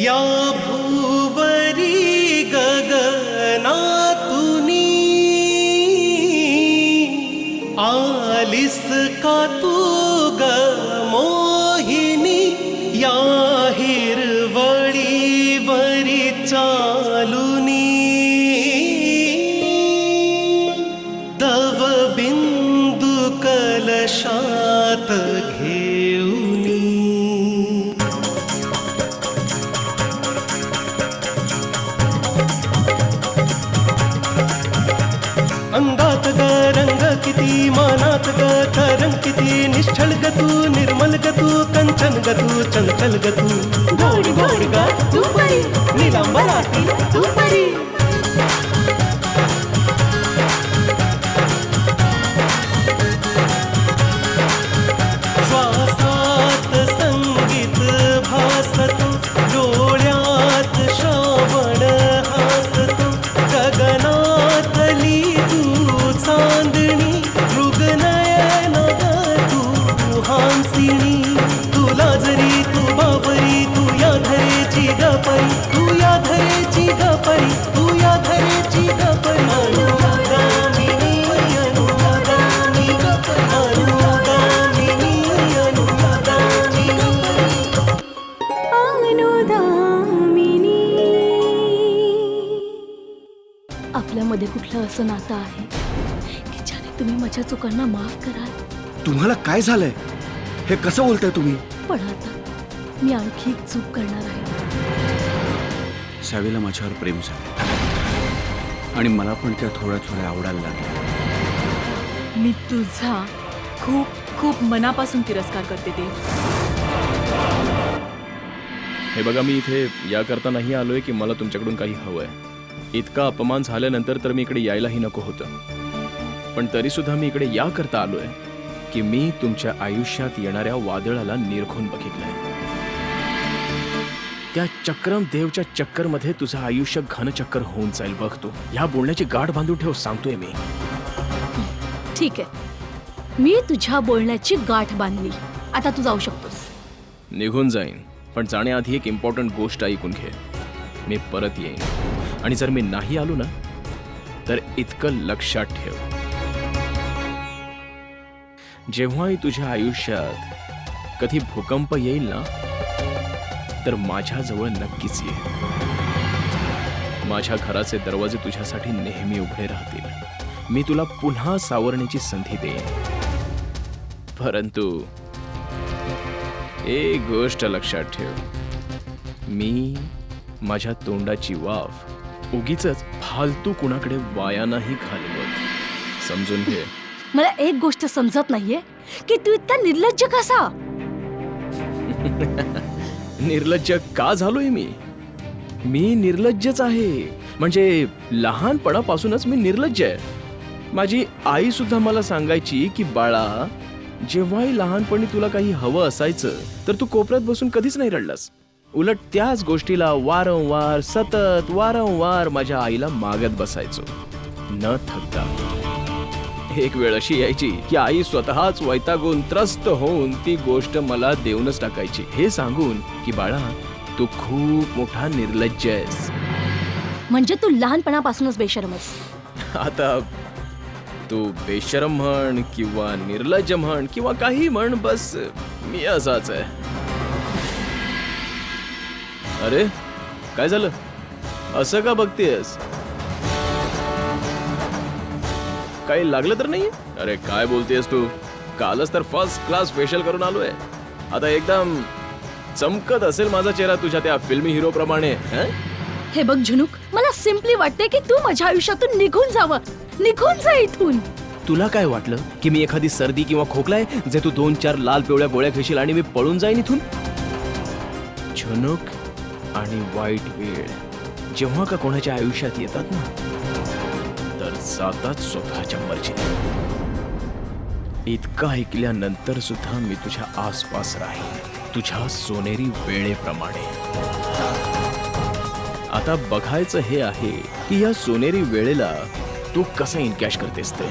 या भुवरी गगनातुनी आलिस का तू ग मोहिनी, या हिरवळीवरी चालुनी दव बिंदू कलशात घेऊनी. अंगात ग रंग किती, मानात ग तरंग किती, निश्चल ग तू, निर्मल ग तू, कंचन ग तू, चंचल ग तू, गोड गोड ग तू परी, निलांबराती तू परी. श्वासात संगीत भासतो, डोळ्यात श्रावण हासतो, गगनातली चांदणी, मृगनयन तू हांसिणी. तुला जरी तू बाबरी, तू या धरेची गपरी, तू या धरेची गपरी, तू या धरेची गपरी. अनुगामिनी अनुगामिनी अनुगामिनी अनुगामिनी. आपल्यामध्ये कुठलं असं नातं आहे की ज्याने तुम्ही माझ्या चुकांना माफ कराल? तुम्हाला काय झालंय? हे कसं बोलताय तुम्ही? पण आता मी आणखी एक चूक करणार आहे. सावीला माझ्यावर प्रेम झालं आणि मला पण त्या थोड्या थोड्या आवडायला लागल्या. मी तुझा खूप खूप मनापासून तिरस्कार करते ते. हे बघा, मी इथे याकरता नाही आलोय की मला तुमच्याकडून काही हवंय. इतका अपमान झाल्यानंतर तर मी इकडे यायलाही नको होतं, पण तरी सुद्धा मी इकडे याकरता आलोय की मी तुमच्या आयुष्यात येणाऱ्या वादळाला निरखून बघितलंय. त्या चक्रम देवच्या चक्करमध्ये तुझं आयुष्य घनचक्कर होऊन जाईल बघ तू. ह्या बोलण्याची गाठ बांधून ठेव, सांगतोय मी. ठीक आहे, मी तुझ्या बोलण्याची गाठ बांधली. आता तू जाऊ शकतोस. निघून जाईन, पण जाण्याआधी एक इम्पॉर्टंट गोष्ट ऐकून घे. मी परत येईन, आणि जर मी नाही आलो ना तर इतकं लक्षात ठेव, जेव्हाही तुझ्या आयुष्यात कधी भूकंप येईल ना तर माझ्याजवळ नक्कीच ये. माझ्या घराचे दरवाजे तुझ्यासाठी नेहमी उघडे राहतील. मी तुला पुन्हा सावरण्याची संधी देईन. परंतु एक गोष्ट लक्षात ठेव, मी माझ्या तोंडाची वाफ उगीचच फालतू कुणाकडे वाया नाही घालवत. समजून घे. मला एक गोष्ट समजत नाहीये की तू इतका निर्लज्ज कसा? निर्लज्ज का झालोय मी? मी निर्लज्जच आहे. म्हणजे लहानपणापासूनच मी निर्लज्ज आहे. माझी आई सुद्धा मला सांगायची की बाळा, जेव्हाही लहानपणी तुला काही हवं असायचं तर तू कोपऱ्यात बसून कधीच नाही रडलास. उलट त्याच गोष्टीला वारंवार सतत वारंवार माझ्या आईला मागत बसायचो न थकता. एक वेळ अशी यायची की आई स्वतःच वैतागून त्रस्त होऊन ती गोष्ट मला देऊनच टाकायची, हे सांगून की बाळा, तू खूप मोठा निर्लज्ज आहेस. म्हणजे तू लहानपणापासूनच बेशरम आहेस. आता तू बेशरम म्हण किंवा निर्लज्ज म्हण किंवा काही म्हण, बस मी असाच आहे. अरे काय झालं? असं का बघतेस? काही लागलं तर नाही? अरे काय बोलतेस तू? कालच तर फर्स्ट क्लास फेशियल करून आलोय. आता एकदम चमकत असेल माझा चेहरा तुझ्या त्या फिल्मी हिरो प्रमाणे. हे बघ झुनूक, मला सिम्पली वाटते की तू माझ्या आयुष्यातून निघून जावं. निघून जा इथून. तुला काय वाटलं की मी एखादी सर्दी किंवा खोकलाय जे तू 2-4 लाल पिवळ्या गोळ्या घेशील आणि मी पळून जाईन इथून? झुनूक आणि वाईट वेळ जेव्हा का कोणाच्या आयुष्यात येतात ना तर जातात स्वतःच्या मर्जीने. इतकं ऐकल्यानंतर सुद्धा मी तुझ्या आसपास राहीन, तुझ्या सोनेरी वेळेप्रमाणे. आता बघायचं हे आहे की या सोनेरी वेळेला तू कसं इनकॅश करतेस ते.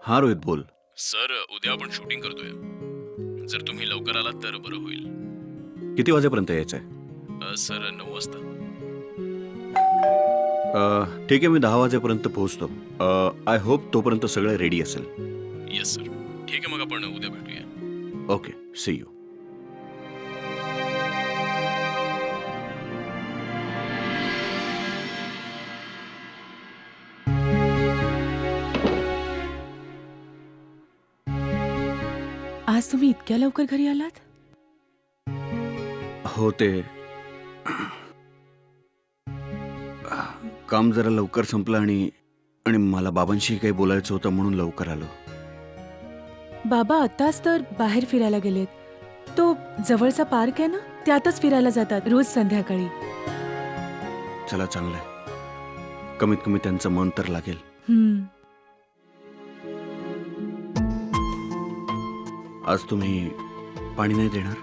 हा रोहित बोल. सर उद्या आपण शूटिंग करतोय. जर तुम्ही लवकर आलात तर बरं होईल. किती वाजेपर्यंत यायचंय? सर 9 वाजता. ठीक आहे, मी 10 वाजेपर्यंत पोहोचतो. आय होप तोपर्यंत सगळं रेडी असेल. Yes sir. ठीक आहे, मग आपण उद्या भेटूया. Okay, see you. आज तुम्ही इतक्या लवकर घरी आलात? हो, ते काम जरा लवकर संपलं आणि आणि मला बाबांशी काही बोलायचं होतं म्हणून लवकर आलो. बाबा आताच तर बाहेर फिरायला गेलेत. तो जवळचा पार्क आहे ना, त्यातच फिरायला जातात रोज संध्याकाळी. चला, चांगलंय. कमीत कमी त्यांचं मन तर लागेल. आज तुम्ही पाणी नाही देणार?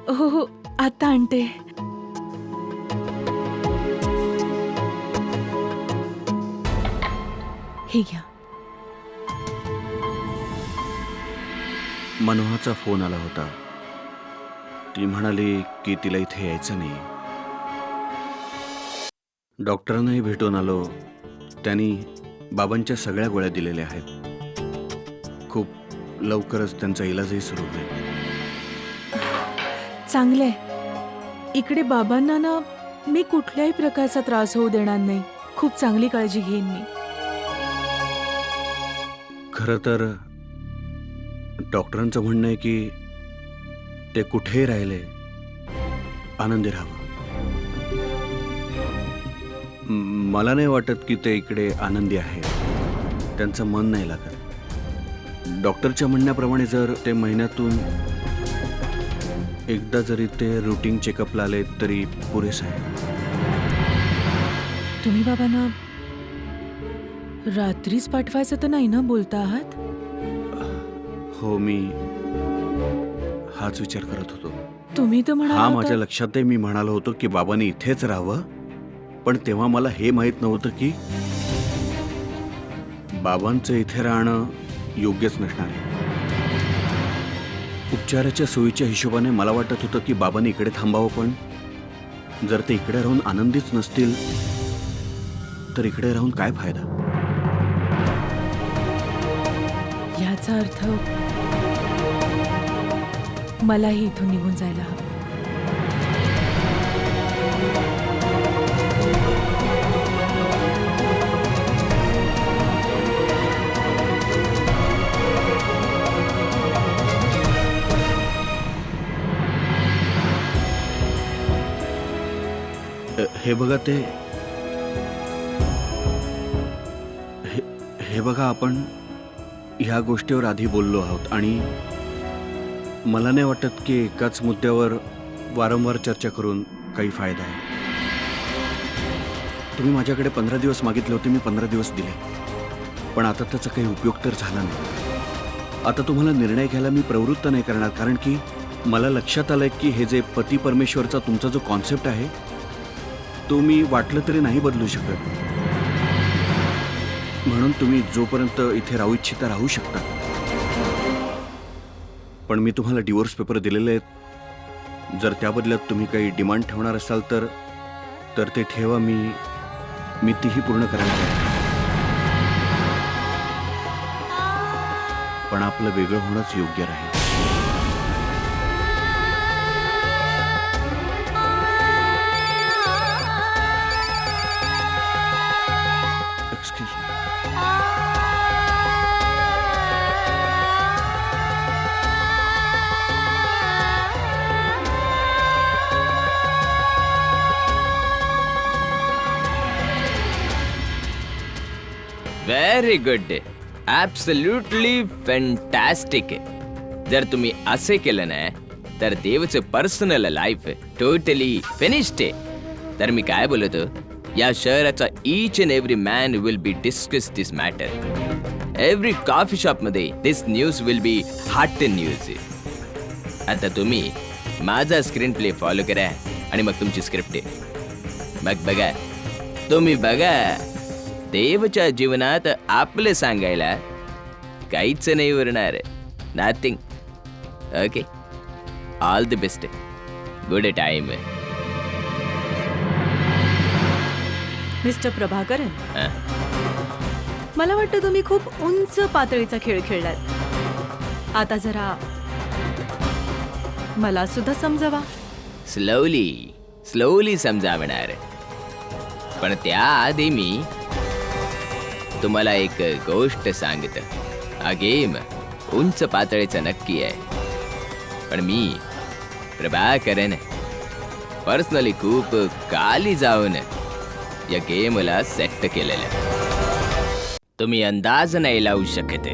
हो हो, आता आणते. हे घ्या. मनोहाचा फोन आला होता. ती म्हणाली की तिला इथे यायचं नाही. डॉक्टरांनाही भेटून आलो. त्यांनी बाबांच्या सगळ्या गोळ्या दिलेल्या आहेत. खूप लवकरच त्यांचा इलाजही सुरू होईल. चांगलंय. इकडे बाबांना ना मी कुठल्याही प्रकारचा त्रास होऊ देणार नाही. खूप चांगली काळजी घेईन मी. खरं तर डॉक्टरांचं म्हणणं आहे की ते कुठेही राहिले आनंदी राहावं. मला नाही वाटत की ते इकडे आनंदी आहे. त्यांचं मन नाही लागत. डॉक्टरच्या म्हणण्याप्रमाणे जर ते महिन्यातून एकदा जरी ते रुटीन चेकअपला आले तरी पुरेसं आहे. तुम्ही बाबांना रात्रीच पाठवायचं तर नाही ना बोलता आहात? हो, मी हाच विचार करत होतो. तुम्ही तर हा, म्हणाला माझ्या होता- लक्षात आहे. मी म्हणालो होतो की बाबांनी इथेच राहावं, पण तेव्हा मला हे माहित नव्हतं की बाबांचं इथे राहणं योग्यच नसणार आहे. उपचाराच्या सोयीच्या हिशोबाने मला वाटत होतं की बाबांनी इकडे थांबावं, पण जर ते इकडे राहून आनंदीच नसतील तर इकडे राहून काय फायदा? याचा अर्थ मलाही इथून निघून जायला हवं. हे बघा, हे बघा, आपण ह्या गोष्टीवर आधी बोललो आहोत आणि मला नाही वाटत की एकाच मुद्द्यावर वारंवार चर्चा करून काही फायदा आहे. तुम्ही माझ्याकडे 15 दिवस मागितले होते. मी 15 दिवस दिले, पण आता त्याचा काही उपयोग तर झाला नाही. आता तुम्हाला निर्णय घ्यायला मी प्रवृत्त नाही करणार, कारण की मला लक्षात आलंय की हे जे पती परमेश्वरचा तुमचा जो कॉन्सेप्ट आहे तो मी वाटलं तरी नाही बदलू शकत. म्हणून तुम्ही जोपर्यंत इथे राहू इच्छिता राहू शकता, पण मी तुम्हाला डिवोर्स पेपर दिलेले आहेत. जर त्या बदल्यात तुम्ही काही डिमांड ठेवणार असाल तर ते ठेवा. मी तीही पूर्ण करायला तयार आहे. पण आपलं वेगळं होणंच योग्य राहील. Excuse me. Very good. Absolutely fantastic आहे. जर तुम्ही असे केलं ना तर देवचं पर्सनल लाईफ टोटली फिनिश्ड आहे. तर मी काय बोलतो, या शहराचा each and every man will be discuss this matter. Every coffee शॉपमध्ये this news will be hot news. आता तुम्ही माझा स्क्रीन प्ले फॉलो करा आणि मग तुमची स्क्रिप्ट आहे. मग बघा, तुम्ही बघा, देवच्या जीवनात आपलं सांगायला काहीच नाही उरणार. Nothing. Okay, all the best. Good time. Mister Prabhakaran, मला वाटतं तुम्ही खूप उंच पातळीचा खेळ खेळलात. आता जरा मला सुद्धा समजावा. स्लोली समजावणार. पण त्याआधी मी तुम्हाला एक गोष्ट सांगतो. हा गेम उंच पातळीचा नक्की आहे, पण मी प्रभाकरन पर्सनली खूप खाली जाऊन या गेमला सेट केलेलं. तुम्ही अंदाज नाही लावू शकत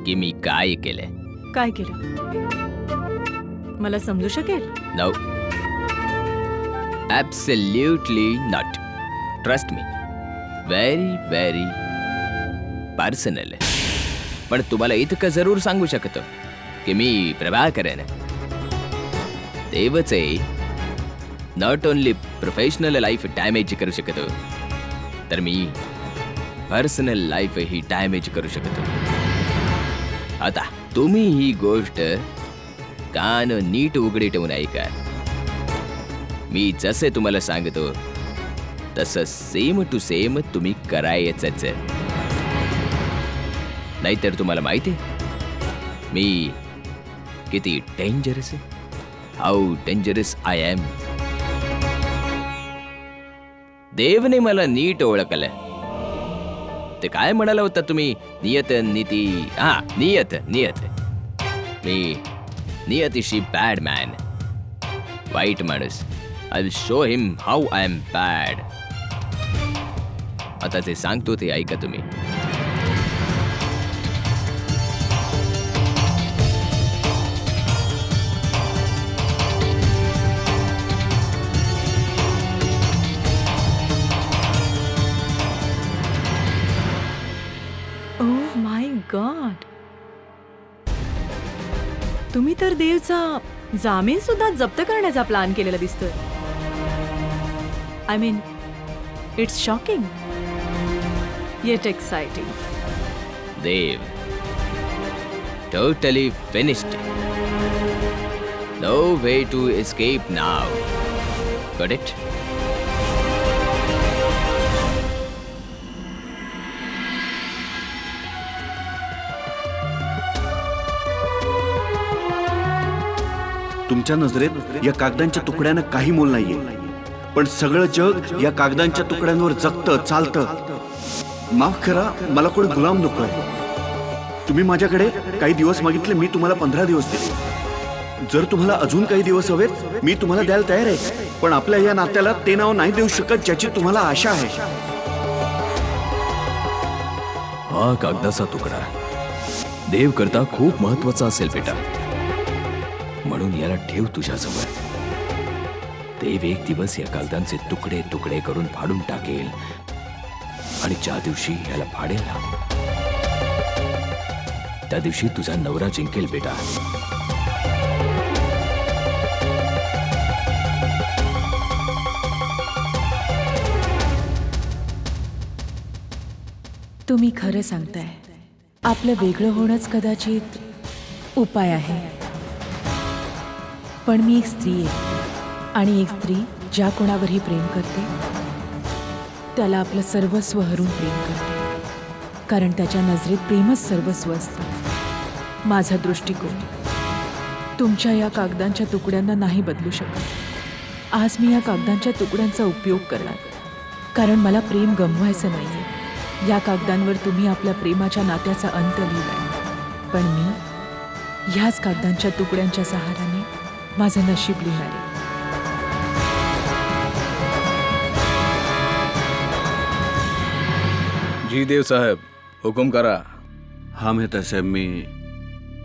की मी काय केलंय. काय केलं मला समजू शकेल? No, absolutely not. Trust me, very personal. पण तुम्हाला इतकं जरूर सांगू शकतो की मी प्रभाकरन देवचे not only professional life damage करू शकतो, तर मी पर्सनल लाईफ ही डॅमेज करू शकतो. आता तुम्ही ही गोष्ट कान नीट उघडे ठेवून ऐका. मी जसे तुम्हाला सांगतो तसं सेम टू सेम तुम्ही करायचंच. नाहीतर तुम्हाला माहिती आहे मी किती डेंजरस आहे. How dangerous I am. देवने मला नीट ओळखलं. ते काय म्हणाला होता तुम्ही? नियत नीती. हा, नियत. मी नियतीशी बॅड मॅन, वाईट माणूस. I will show him how I am bad. आता जे सांगतो ते ऐका तुम्ही. ओह माय गॉड, तुम्ही तर देवचा जामीन सुद्धा जप्त करण्याचा प्लॅन केलेला दिसतोय. I mean, it's shocking eight exciting. Dev, totally finished. No way to escape now. Got it? तुमच्या नजरेत या कागदांच्या तुकड्यानं काही मोल नाहीये, पण सगळं जग या कागदांच्या तुकड्यांवर जगतं, चालतं. माफ करा, मला कोणी गुलाम नकोय. तुम्ही माझ्याकडे काही दिवस मागितले, मी तुम्हाला 15 दिवस दिले. जर तुम्हाला अजून काही दिवस हवेत, मी तुम्हाला द्यायला तयार आहे. पण आपल्या या नात्याला ते नाव नाही देऊ शकत ज्याची तुम्हाला आशा आहे. हा कागदाचा तुकडा देव करता खूप महत्वाचा असेल बेटा, म्हणून याला ठेव तुझ्याजवळ. देव एक दिवस या कागदांचे तुकडे तुकडे करून फाडून टाकेल, आणि ज्या दिवशी याला फाडेल ना, त्या दिवशी तुझा नवरा जिंकेल बेटा. तुम्ही खरं सांगताय. आपलं वेगळं होणंच कदाचित उपाय आहे. पण मी एक स्त्री आहे, आणि एक स्त्री ज्या कोणावरही प्रेम करते त्याला आपलं सर्वस्व हरून प्रेम करते, कारण त्याच्या नजरेत प्रेमच सर्वस्व असतं. माझा दृष्टिकोन तुमच्या या कागदांच्या तुकड्यांना नाही बदलू शकत. आज मी या कागदांच्या तुकड्यांचा उपयोग करणार, कारण मला प्रेम गमवायचं नाही. या कागदांवर तुम्ही आपल्या प्रेमाच्या नात्याचा अंत लिहिलाय, पण मी ह्याच कागदांच्या तुकड्यांच्या सहाऱ्याने माझं नशीब लिहिणार आहे. जी देव साहेब, हुकुम करा. हा मेहता साहेब, मी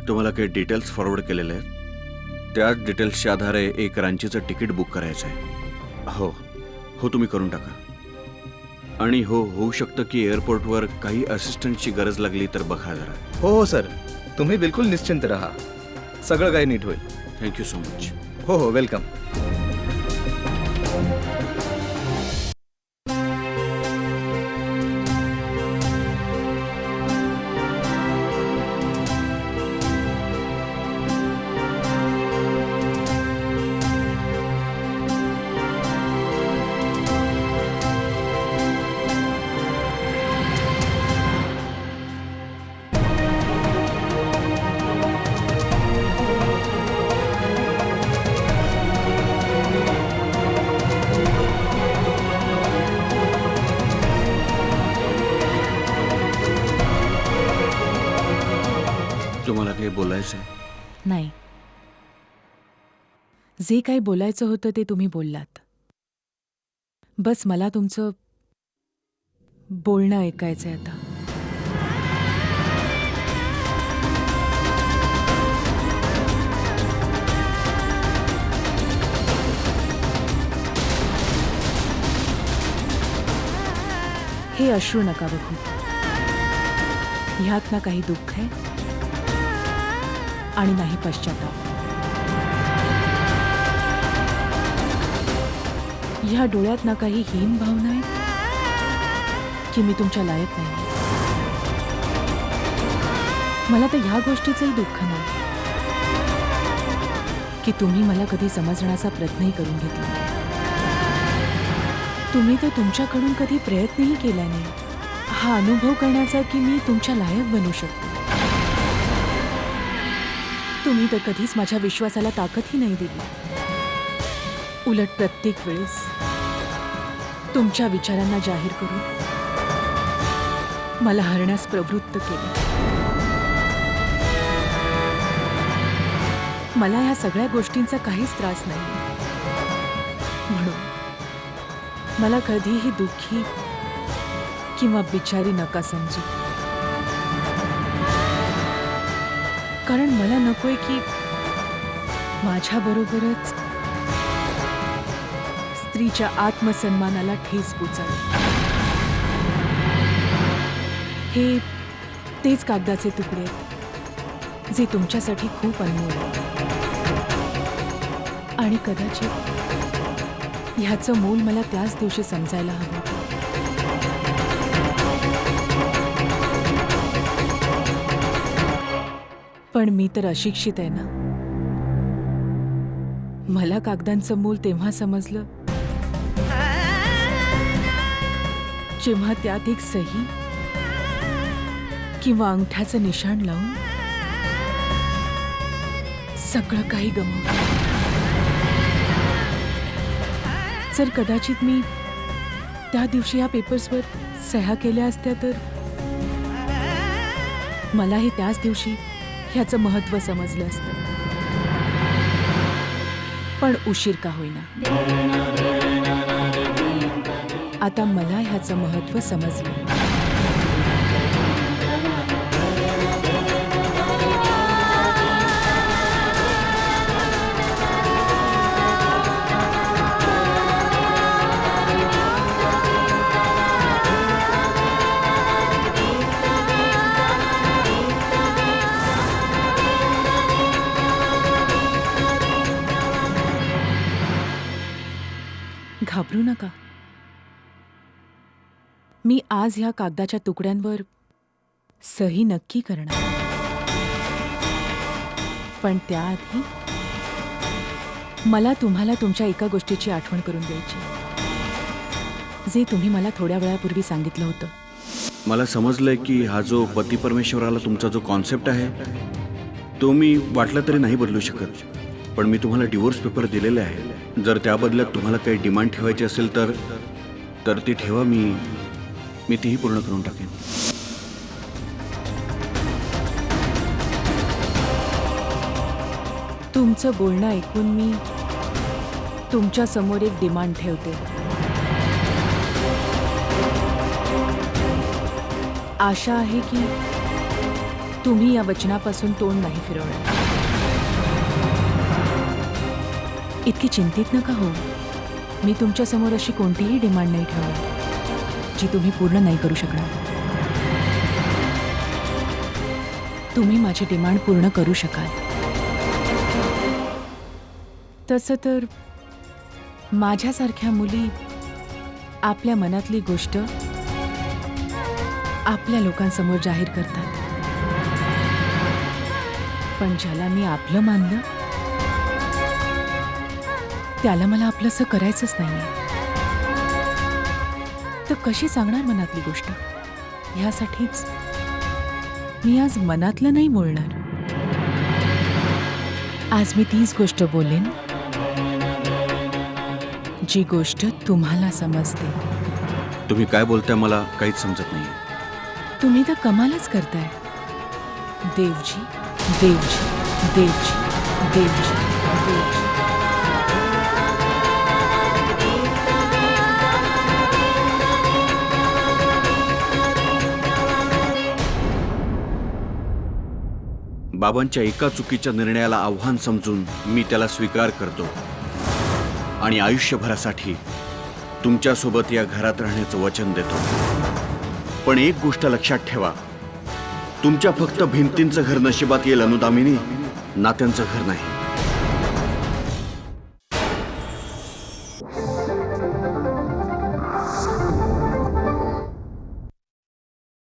तुम्हाला काही डिटेल्स फॉरवर्ड केलेले आहेत. त्याच डिटेल्सच्या आधारे एक रांचीचं तिकीट बुक करायचं आहे. हो, तुम्ही करून टाका. आणि होऊ शकतं की एअरपोर्टवर काही असिस्टंटची गरज लागली तर बघा जरा. हो सर, तुम्ही बिलकुल निश्चिंत राहा, सगळं काही नीट होईल. Thank you so much. हो वेलकम. तुम्हाला काही बोलायचं आहे? नाही. जे काही बोलायचं होतं ते तुम्ही बोललात. बस मला तुमचं बोलणं ऐकायचंय आता. हे अश्रू नका बघू. ह्यात ना काही दुःख आहे आणि नाही पश्चाताप. ह्या डोळ्यात ना काही हीन भावना आहे की मी तुमच्या लायक नाही. मला तर ह्या गोष्टीचंही दुःख नाही की तुम्ही मला कधी समजण्याचा प्रयत्नही करून घेतला नाही. तुम्ही तर तुमच्याकडून कधी प्रयत्नही केला नाही हा अनुभव करण्याचा की मी तुमच्या लायक बनू शकते. तुम्ही तर कधीच माझ्या विश्वासाला ताकदही नाही दिली. उलट प्रत्येक वेळेस तुमच्या विचारांना जाहीर करून मला हरण्यास प्रवृत्त केले. मला ह्या सगळ्या गोष्टींचा काहीच त्रास नाही. म्हणून मला कधीही दुःखी किंवा बिचारी नका समजू. कारण मला नकोय की माझ्याबरोबरच स्त्रीच्या आत्मसन्मानाला ठेस पोचावी. हे तेच कागदाचे तुकडे आहेत जे तुमच्यासाठी खूप अनमोल आहेत. आणि कदाचित ह्याचं मोल मला त्याच दिवशी समजायला हवं. पण मी तर अशिक्षित आहे ना. मला कागदांचं मूल तेव्हा समजलं जेव्हा त्यात एक सही किंवा अंगठ्याचं निशाण लावून सगळं काही गमावलं. जर कदाचित मी त्या दिवशी या पेपर्सवर सह्या केल्या असत्या तर मलाही त्याच दिवशी ह्याचं महत्त्व समजलं असतं. पण उशीर का होईना आता मला ह्याचं महत्त्व समजलं. घाबरू नका. मी आज ह्या कागदाच्या तुकड्यांवर सही नक्की करणार. पण त्याआधी मला तुम्हाला तुमच्या एका गोष्टीची आठवण करून द्यायची जे तुम्ही मला थोड्या वेळापूर्वी सांगितलं होतं. मला समजलंय की हा जो पती परमेश्वराला तुमचा जो कॉन्सेप्ट आहे तो मी वाटलं तरी नाही बदलू शकत. पण मी तुम्हाला डिवोर्स पेपर दिलेले आहे. जर त्या बदल्यात तुम्हाला काही डिमांड ठेवायची असेल तर ती ठेवा. मी तीही पूर्ण करून टाकेन. तुमचं बोलणं ऐकून मी तुमच्या समोर एक डिमांड ठेवते. आशा आहे की तुम्ही या वचनापासून तोंड नाही फिरवणार. इतकी चिंतित नका हो. मी तुमच्या समोर अशी कोणतीही डिमांड नाही ठेवणार जी तुम्ही पूर्ण नाही करू शकणार. तुम्ही माझी डिमांड पूर्ण करू शकाल. तसं तर माझ्यासारख्या मुली आपल्या मनातली गोष्ट आपल्या लोकांसमोर जाहीर करतात. पण ज्याला मी आपलं मानलं त्याला मला आपलंसं करायचंच नाहीये. तर कशी सांगणार मनातली गोष्ट? ह्यासाठीच मी आज मनातलं नाही बोलणार. आज मी तीच गोष्ट बोलेन जी गोष्ट तुम्हाला समजते. तुम्ही काय बोलताय मला काहीच समजत नाही. तुम्ही तर कमालच करताय. देवजी देवजी देवजी देवजी देवजी. बाबांच्या एका चुकीच्या निर्णयाला आव्हान समजून मी त्याला स्वीकार करतो आणि आयुष्यभरासाठी तुमच्यासोबत या घरात राहण्याचं वचन देतो. पण एक गोष्ट लक्षात ठेवा, तुमच्या फक्त भिंतींचं घर नशिबात येईल अनुदामिनी, नात्यांचं घर नाही.